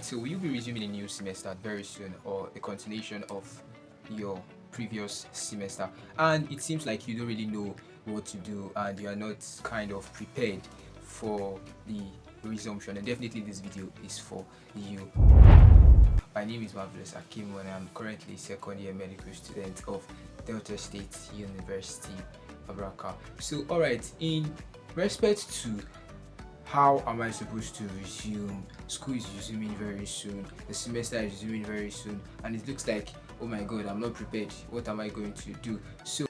so will you be resuming a new semester very soon or a continuation of your previous semester? And it seems like you don't really know what to do and you are not kind of prepared for the resumption, and definitely this video is for you. My name is Marvelous Akim and I'm currently second year medical student of Delta State University, Abraka. So alright, in respect to how am I supposed to resume? School is resuming very soon, the semester is resuming very soon, and it looks like, oh my god, I'm not prepared. What am I going to do? So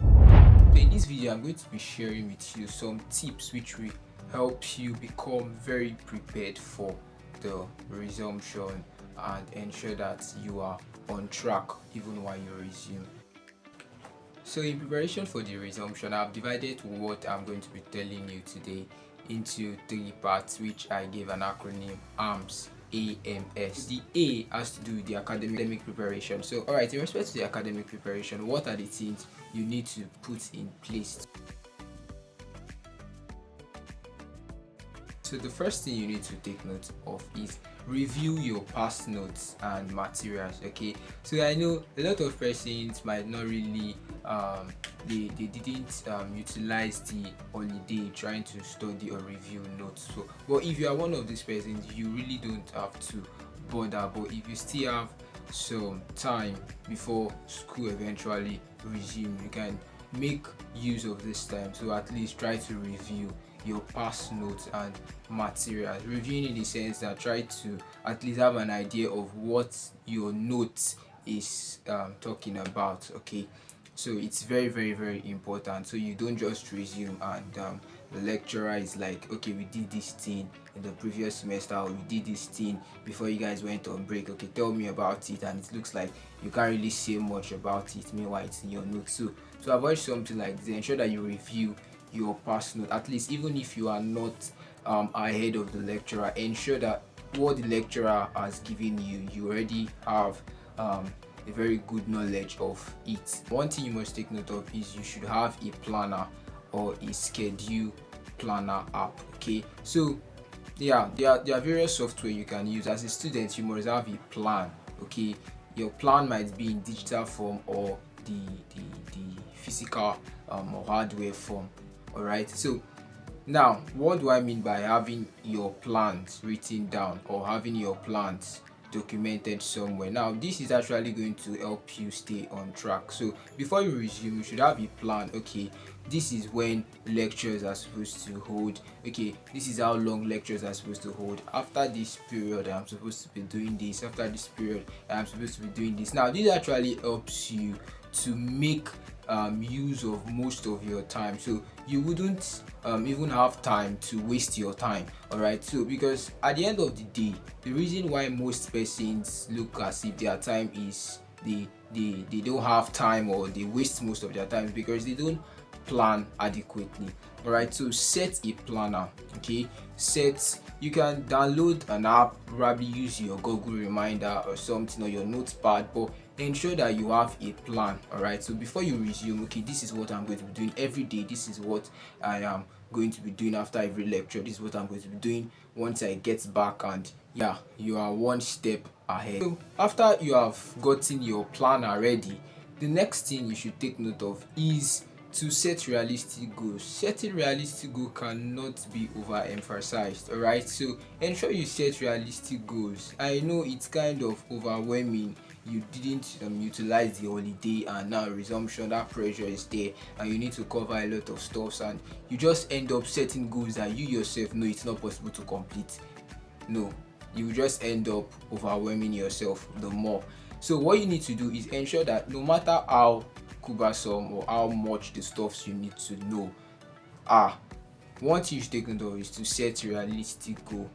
in this video, I'm going to be sharing with you some tips which will help you become very prepared for the resumption and ensure that you are on track even while you resume. So in preparation for the resumption, I've divided what I'm going to be telling you today into three parts, which I gave an acronym AMS. AMS. The A has to do with the academic preparation. So alright, in respect to the academic preparation, what are the things you need to put in place? So the first thing you need to take note of is review your past notes and materials. Okay, so I know a lot of persons might not really they didn't utilize the holiday trying to study or review notes. So but if you are one of these persons, you really don't have to bother. But if you still have some time before school eventually resume, you can make use of this time to at least try to review your past notes and materials. Reviewing in the sense that try to at least have an idea of what your notes is talking about. Okay, so it's very important, so you don't just resume and the lecturer is like, okay, we did this thing in the previous semester, or we did this thing before you guys went on break. Okay, tell me about it, and it looks like you can't really say much about it, meanwhile it's in your notes. So avoid something like this. Ensure that you review your past note, at least even if you are not ahead of the lecturer. Ensure that what the lecturer has given you, you already have a very good knowledge of it. One thing you must take note of is you should have a planner or a schedule planner app. Okay, so yeah, there are various software you can use. As a student, you must have a plan. Okay, your plan might be in digital form or the physical or hardware form. All right, so now what do I mean by having your plans written down or having your plans documented somewhere? Now this is actually going to help you stay on track. So before you resume, you should have a plan. Okay, this is when lectures are supposed to hold. Okay, this is how long lectures are supposed to hold. After this period, I'm supposed to be doing this. After this period, I'm supposed to be doing this. Now this actually helps you to make use of most of your time, so you wouldn't even have time to waste your time. All right, so because at the end of the day, the reason why most persons look as if their time is they don't have time or they waste most of their time is because they don't plan adequately. All right, so set a planner. Okay, you can download an app, probably use your Google Reminder or something, or your notepad, but ensure that you have a plan. All right, so before you resume, okay, this is what I'm going to be doing every day, this is what I am going to be doing after every lecture, this is what I'm going to be doing once I get back, and yeah, you are one step ahead. So after you have gotten your planner ready, the next thing you should take note of is to set realistic goals. Setting realistic goals cannot be overemphasized. All right, so ensure you set realistic goals. I know it's kind of overwhelming. You didn't utilize the holiday and now resumption, that pressure is there and you need to cover a lot of stuff, and you just end up setting goals that you yourself know it's not possible to complete. No, you just end up overwhelming yourself the more. So what you need to do is ensure that no matter how cumbersome or how much the stuffs you need to know are, one thing you should take note of is to set realistic goal.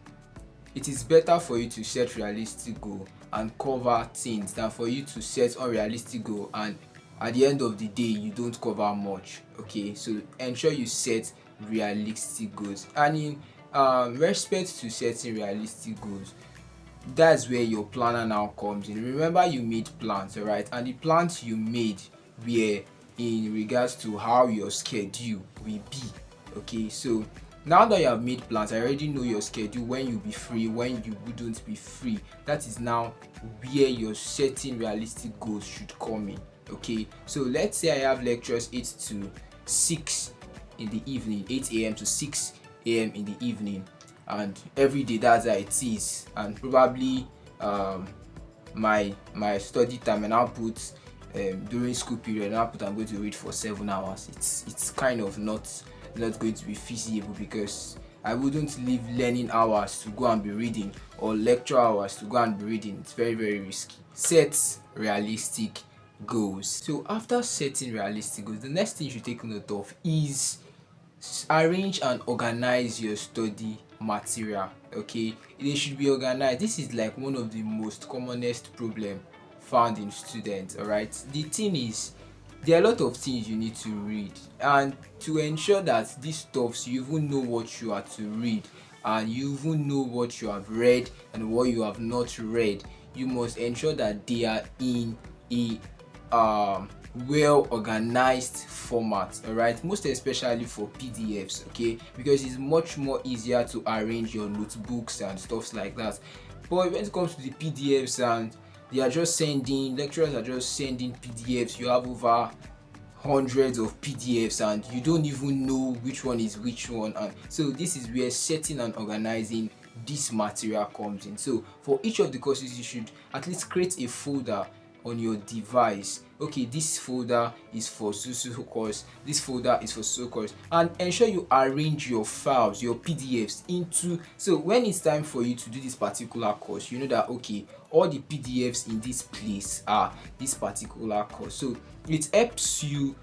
It is better for you to set realistic goal and cover things than for you to set unrealistic goal and at the end of the day you don't cover much. Okay, so ensure you set realistic goals, and in respect to setting realistic goals, that's where your planner now comes in. Remember, you made plans, all right, and the plans you made were in regards to how your schedule will be. Okay, so Now that you have made plans, I already know your schedule, when you'll be free, when you wouldn't be free. That is now where your setting realistic goals should come in. Okay, so let's say I have lectures 8 to 6 in the evening, 8 a.m. to 6 a.m. in the evening, and every day that's how it is. And probably my study time, and I'll put during school period, and I'll put I'm going to read for 7 hours. It's kind of not going to be feasible, because I wouldn't leave learning hours to go and be reading, or lecture hours to go and be reading. It's very, very risky. Set realistic goals. So after setting realistic goals, the next thing you should take note of is arrange and organize your study material. Okay, they should be organized. This is like one of the most commonest problem found in students. All right, the thing is, there are a lot of things you need to read, and to ensure that these stuffs, you even know what you are to read, and you even know what you have read and what you have not read, you must ensure that they are in a well organized format. All right, most especially for PDFs. Okay, because it's much more easier to arrange your notebooks and stuffs like that. But when it comes to the PDFs, and they are just sending, lecturers are just sending PDFs, you have over hundreds of PDFs and you don't even know which one is which one. And so this is where setting and organizing this material comes in. So for each of the courses, you should at least create a folder on your device. Okay, this folder is for so course, this folder is for so course, and ensure you arrange your files, your PDFs into, so when it's time for you to do this particular course, you know that okay, all the PDFs in this place are this particular course. So it helps you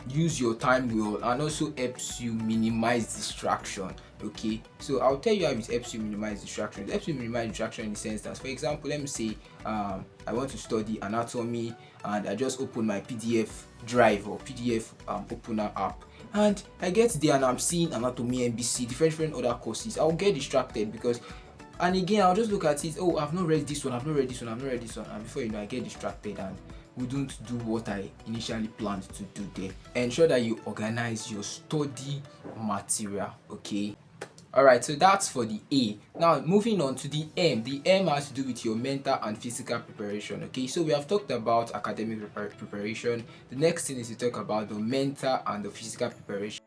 use your time well, and also helps you minimize distraction. Okay, so I'll tell you how it helps you minimize distraction. It helps you minimize distraction in the sense that, for example, let me say I want to study anatomy, and I just open my PDF drive or PDF opener app, and I get there and I'm seeing anatomy, NBC, different other courses. I'll get distracted, because, and again, I'll just look at it, oh, I've not read this one, I've not read this one, I've not read this one, and before you know, I get distracted and wouldn't do what I initially planned to do there. Ensure that you organize your study material. Okay, alright, so that's for the A. Now moving on to the M. The M has to do with your mental and physical preparation. Okay, so we have talked about academic preparation. The next thing is to talk about the mental and the physical preparation.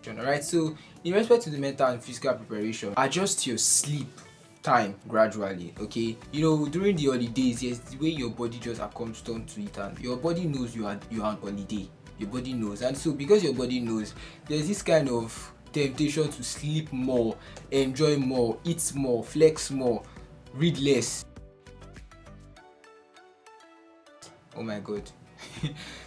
Alright, so in respect to the mental and physical preparation, adjust your sleep time gradually. Okay, you know, during the holidays, yes, the way your body just accustomed to it, and your body knows you're on holiday. Your body knows, and so because your body knows, there's this kind of temptation to sleep more, enjoy more, eat more, flex more, read less. Oh my god.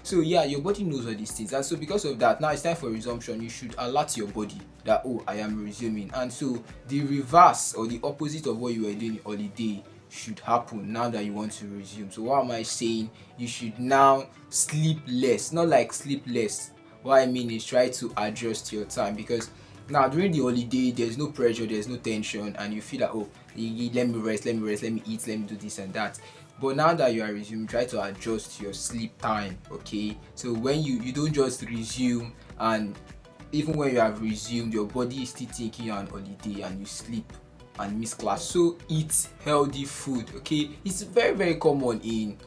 So yeah, your body knows all these things, and so because of that, now it's time for resumption. You should alert your body that, oh, I am resuming. And so the reverse, or the opposite of what you were doing holiday, should happen now that you want to resume. So what am I saying? You should now sleep less. Not like sleep less, what I mean is try to adjust your time, because now during the holiday there's no pressure, there's no tension, and you feel like, oh, let me rest, let me eat, let me do this and that. But now that you are resuming, try to adjust your sleep time. Okay, so when you don't just resume, and even when you have resumed, your body is still thinking you're on holiday, and you sleep and miss class. So eat healthy food. Okay, it's very common in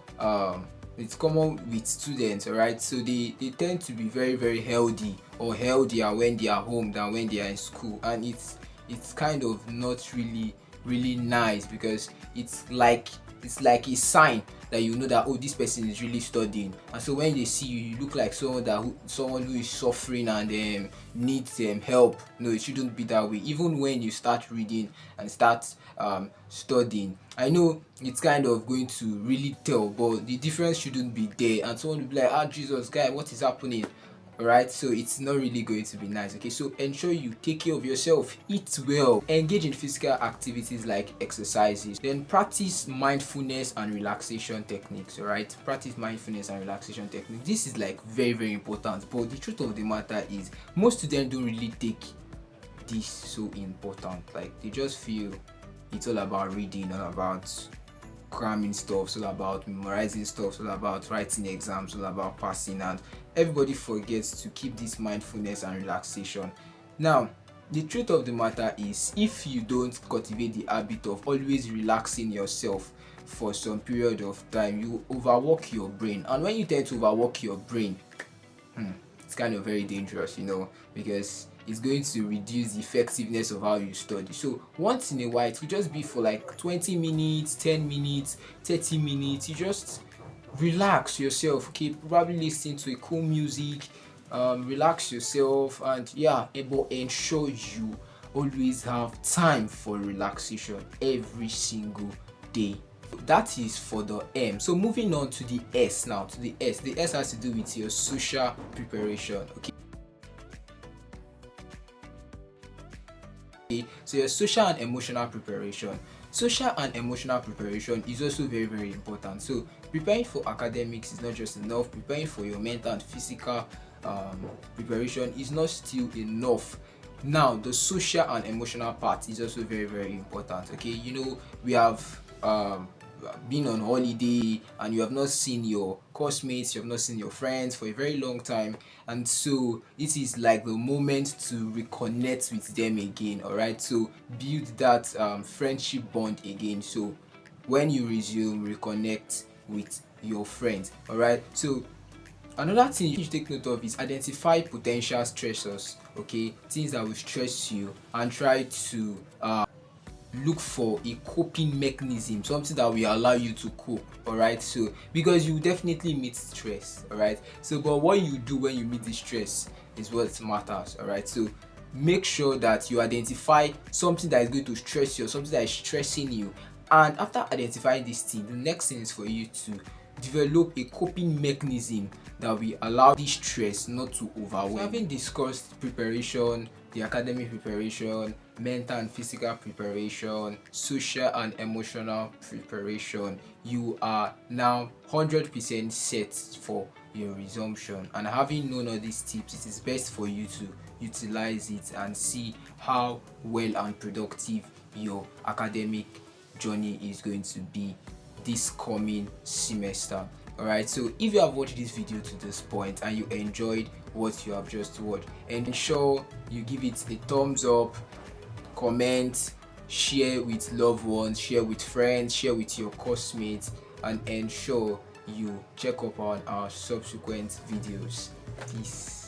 it's common with students. All right, so they tend to be very healthy, or healthier when they are home than when they are in school, and it's kind of not really nice, because it's like a sign that you know that, oh, this person is really studying. And so when they see you, you look like someone who is suffering and needs help. No, it shouldn't be that way. Even when you start reading and start studying, I know it's kind of going to really tell, but the difference shouldn't be there, and someone will be like, ah, Jesus, guy, what is happening? Alright, so it's not really going to be nice. Okay, so ensure you take care of yourself, eat well, engage in physical activities like exercises, then practice mindfulness and relaxation techniques. Alright, practice mindfulness and relaxation techniques. This is like very important, but the truth of the matter is most students don't really take this so important. Like, they just feel it's all about reading, all about cramming stuff, all about memorizing stuff, all about writing exams, all about passing, and everybody forgets to keep this mindfulness and relaxation. Now, the truth of the matter is, if you don't cultivate the habit of always relaxing yourself for some period of time, you overwork your brain. And when you tend to overwork your brain, it's kind of very dangerous, because it's going to reduce the effectiveness of how you study. So once in a while, it will just be for like 20 minutes, 10 minutes, 30 minutes. You just relax yourself, okay? Probably listen to a cool music, relax yourself, and yeah, able ensure you always have time for relaxation every single day. That is for the M. So moving on to the S now, to the S. The S has to do with your social preparation, okay? So your social and emotional preparation. Social and emotional preparation is also very, very important. So preparing for academics is not just enough. Preparing for your mental and physical preparation is not still enough. Now the social and emotional part is also very, very important, okay? We have been on holiday and you have not seen your classmates, you have not seen your friends for a very long time, and so it is like the moment to reconnect with them again. All right, so build that friendship bond again. So when you resume, reconnect with your friends. All right, so another thing you should take note of is identify potential stressors, okay? Things that will stress you, and try to look for a coping mechanism, something that will allow you to cope. All right, so because you definitely meet stress, all right, so but what you do when you meet the stress is what matters. All right, so make sure that you identify something that is going to stress you, or something that is stressing you, and after identifying this thing, the next thing is for you to develop a coping mechanism that will allow this stress not to overwhelm. So having discussed preparation, the academic preparation, mental and physical preparation, social and emotional preparation, you are now 100% set for your resumption. And having known all these tips, it is best for you to utilize it and see how well and productive your academic journey is going to be this coming semester. Alright, so if you have watched this video to this point and you enjoyed what you have just watched, ensure you give it a thumbs up, comment, share with loved ones, share with friends, share with your classmates, and ensure you check up on our subsequent videos. Peace.